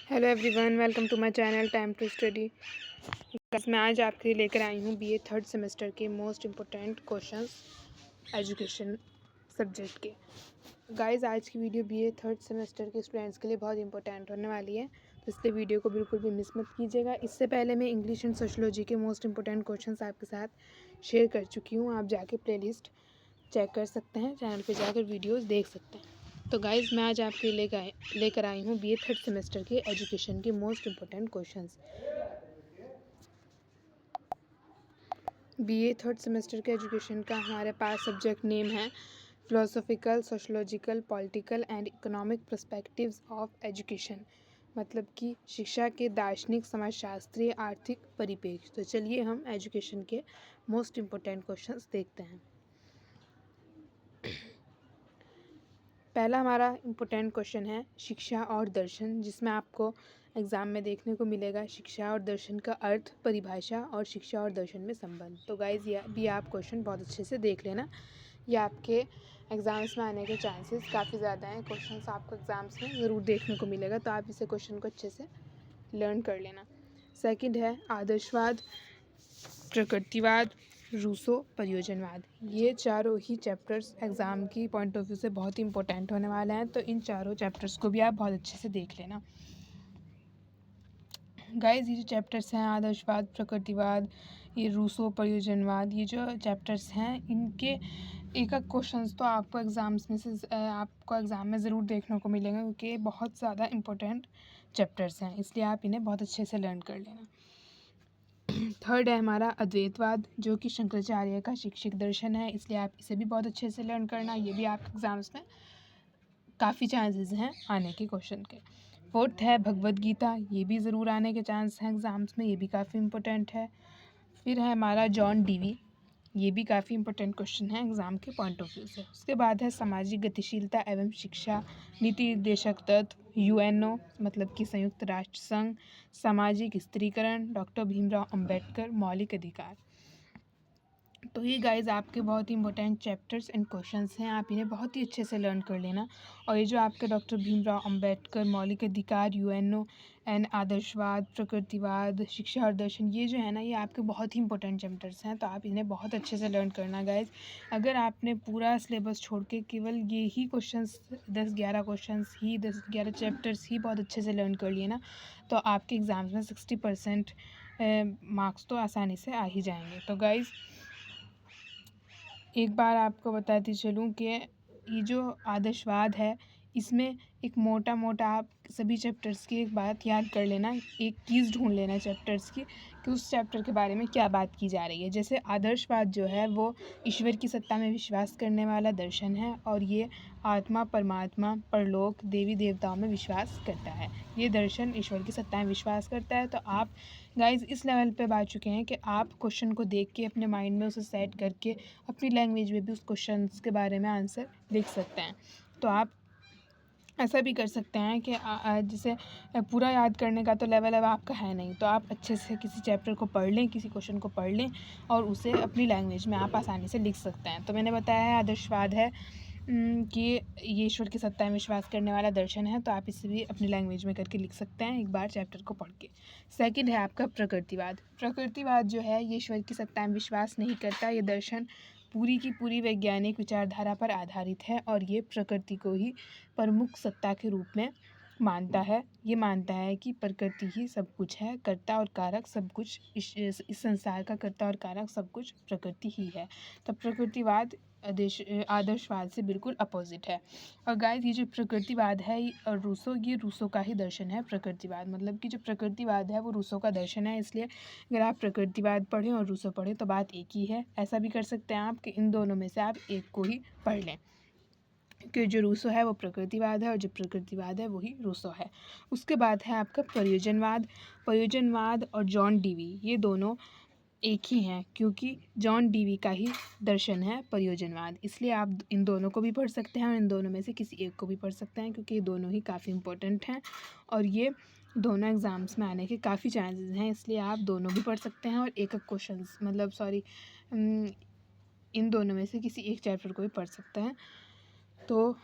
Hello everyone, welcome to my channel time to study. मैं आज आपके लिए लेकर आई हूँ बीए थर्ड सेमेस्टर के most important questions education subject के। गाइस, आज की वीडियो बीए थर्ड सेमेस्टर के स्टूडेंट्स के लिए बहुत इंपॉर्टेंट होने वाली है, तो इसलिए वीडियो को बिल्कुल भी मिस मत कीजिएगा। इससे पहले मैं इंग्लिश एंड सोशियोलॉजी के मोस्ट इंपॉर्टेंट क्वेश्चंस आपके साथ शेयर कर चुकी हूँ। आप जाके प्लेलिस्ट चेक कर सकते हैं, चैनल पर जाकर वीडियोज़ देख सकते हैं। तो गाइज़, मैं आज आपके लेकर आई हूँ बीए थर्ड सेमेस्टर के एजुकेशन के most important questions. BA third semester के एजुकेशन का हमारे पास सब्जेक्ट नेम है philosophical, sociological, political and economic perspectives of education, मतलब कि शिक्षा के दार्शनिक, समाजशास्त्रीय, आर्थिक परिप्रेक्ष्य। तो चलिए हम एजुकेशन के मोस्ट इम्पोर्टेंट क्वेश्चंस देखते हैं। पहला हमारा इम्पोर्टेंट क्वेश्चन है शिक्षा और दर्शन, जिसमें आपको एग्ज़ाम में देखने को मिलेगा शिक्षा और दर्शन का अर्थ, परिभाषा और शिक्षा और दर्शन में संबंध। तो गाइज़, ये भी आप क्वेश्चन बहुत अच्छे से देख लेना, ये आपके एग्ज़ाम्स में आने के चांसेस काफ़ी ज़्यादा हैं। क्वेश्चंस आपको एग्ज़ाम्स में ज़रूर देखने को मिलेगा, तो आप इसे क्वेश्चन को अच्छे से लर्न कर लेना। सेकंड है आदर्शवाद, प्रकृतिवाद, रूसो, प्रयोजनवाद। ये चारों ही चैप्टर्स एग्ज़ाम की पॉइंट ऑफ व्यू से बहुत ही इंपॉर्टेंट होने वाले हैं, तो इन चारों चैप्टर्स को भी आप बहुत अच्छे से देख लेना। गाइस, ये जो चैप्टर्स हैं आदर्शवाद, प्रकृतिवाद, ये रूसो, प्रयोजनवाद, ये जो चैप्टर्स हैं इनके एक एक क्वेश्चंस तो आपको एग्ज़ाम में ज़रूर देखने को मिलेंगे, क्योंकि बहुत ज़्यादा इंपॉर्टेंट चैप्टर्स हैं, इसलिए आप इन्हें बहुत अच्छे से लर्न कर लेना। थर्ड है हमारा अद्वैतवाद, जो कि शंकराचार्य का शिक्षक दर्शन है, इसलिए आप इसे भी बहुत अच्छे से लर्न करना। ये भी आपके एग्ज़ाम्स में काफ़ी चांसेस हैं आने के क्वेश्चन के। फोर्थ है भगवद गीता, ये भी ज़रूर आने के चांस हैं एग्ज़ाम्स में, ये भी काफ़ी इंपॉर्टेंट है। फिर है हमारा जॉन डीवी, ये भी काफ़ी इंपॉर्टेंट क्वेश्चन है एग्ज़ाम के पॉइंट ऑफ व्यू से। उसके बाद है सामाजिक गतिशीलता एवं शिक्षा, नीति निर्देशक तत्व, यूएनओ मतलब कि संयुक्त राष्ट्र संघ, सामाजिक स्त्रीकरण, डॉक्टर भीमराव अंबेडकर, मौलिक अधिकार। तो ये गाइज़ आपके बहुत ही इंपॉर्टेंट चैप्टर्स एंड क्वेश्चंस हैं, आप इन्हें बहुत ही अच्छे से लर्न कर लेना। और ये जो आपके डॉक्टर भीमराव अंबेडकर, मौलिक अधिकार, यूएनओ एंड आदर्शवाद, प्रकृतिवाद, शिक्षा और दर्शन, ये जो है ना, ये आपके बहुत ही इंपॉर्टेंट चैप्टर्स हैं, तो आप इन्हें बहुत अच्छे से लर्न करना गाइज़। अगर आपने पूरा सिलेबस छोड़ के केवल ये ही क्वेश्चंस 10-11 क्वेश्चंस ही 10-11 चैप्टर्स ही बहुत अच्छे से लर्न कर लिए ना, तो आपके एग्ज़ाम्स में 60% मार्क्स तो आसानी से आ ही जाएंगे। तो गाइज़, एक बार आपको बताती चलूँ कि ये जो आदर्शवाद है, इसमें एक मोटा आप सभी चैप्टर्स की एक बात याद कर लेना, एक कीज़ ढूंढ लेना चैप्टर्स की कि उस चैप्टर के बारे में क्या बात की जा रही है। जैसे आदर्शवाद जो है वो ईश्वर की सत्ता में विश्वास करने वाला दर्शन है, और ये आत्मा, परमात्मा, परलोक, देवी देवताओं में विश्वास करता है। ये दर्शन ईश्वर की सत्ता में विश्वास करता है। तो आप गाइज़ इस लेवल पे आ चुके हैं कि आप क्वेश्चन को देख के अपने माइंड में उसे सेट करके अपनी लैंग्वेज में भी उस क्वेश्चन के बारे में आंसर लिख सकते हैं। तो आप ऐसा भी कर सकते हैं कि जैसे पूरा याद करने का तो लेवल अब आपका है नहीं, तो आप अच्छे से किसी चैप्टर को पढ़ लें, किसी क्वेश्चन को पढ़ लें और उसे अपनी लैंग्वेज में आप आसानी से लिख सकते हैं। तो मैंने बताया है आदर्शवाद है कि ये ईश्वर की सत्ता में विश्वास करने वाला दर्शन है, तो आप इसे भी अपनी लैंग्वेज में करके लिख सकते हैं एक बार चैप्टर को पढ़ के। सेकंड है आपका प्रकृतिवाद। प्रकृतिवाद जो है ये ईश्वर की सत्ता में विश्वास नहीं करता, ये दर्शन पूरी की पूरी वैज्ञानिक विचारधारा पर आधारित है, और ये प्रकृति को ही प्रमुख सत्ता के रूप में मानता है। ये मानता है कि प्रकृति ही सब कुछ है, कर्ता और कारक सब कुछ, इस संसार का कर्ता और कारक सब कुछ प्रकृति ही है। तो प्रकृतिवाद आदर्शवाद से बिल्कुल अपोजिट है। और गाइस, ये जो प्रकृतिवाद है और ये रूसो का ही दर्शन है। प्रकृतिवाद मतलब कि जो प्रकृतिवाद है वो रूसो का दर्शन है, इसलिए अगर आप प्रकृतिवाद पढ़ें और रूसो पढ़ें तो बात एक ही है। ऐसा भी कर सकते हैं आप कि इन दोनों में से आप एक को ही पढ़ लें, कि जो रूसो है वो प्रकृतिवाद है और जो प्रकृतिवाद है वही रूसो है। उसके बाद है आपका प्रयोजनवाद और जॉन डीवी, ये दोनों एक ही हैं, क्योंकि जॉन डीवी का ही दर्शन है प्रयोजनवाद, इसलिए आप इन दोनों को भी पढ़ सकते हैं और इन दोनों में से किसी एक को भी पढ़ सकते हैं, क्योंकि ये दोनों ही काफ़ी इंपॉर्टेंट हैं और ये दोनों एग्ज़ाम्स में आने के काफ़ी चांसेस हैं, इसलिए आप दोनों भी पढ़ सकते हैं और एक क्वेश्चन इन दोनों में से किसी एक चैप्टर को भी पढ़ सकते हैं। तो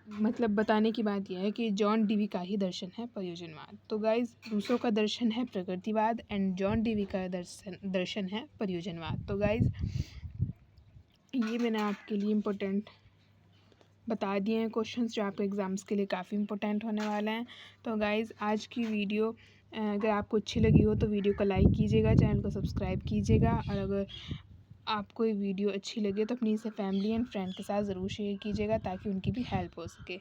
मतलब बताने की बात यह है कि जॉन डीवी का ही दर्शन है प्रयोजनवाद। तो गाइज रूसो का दर्शन है प्रकृतिवाद एंड जॉन डीवी का दर्शन है प्रयोजनवाद। तो गाइज ये मैंने आपके लिए इम्पोर्टेंट बता दिए हैं क्वेश्चंस जो आपके एग्ज़ाम्स के लिए काफ़ी इंपॉर्टेंट होने वाले हैं। तो गाइज़ आज की वीडियो अगर आपको अच्छी लगी हो तो वीडियो को लाइक कीजिएगा, चैनल को सब्सक्राइब कीजिएगा, और अगर आपको ये वीडियो अच्छी लगे तो अपनी इसे फैमिली एंड फ्रेंड के साथ ज़रूर शेयर कीजिएगा ताकि उनकी भी हेल्प हो सके।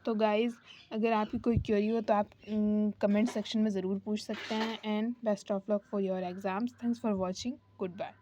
तो गाइज़ अगर आपकी कोई क्वेरी हो तो आप कमेंट सेक्शन में ज़रूर पूछ सकते हैं। And best of luck for your exams. Thanks for watching. Good bye.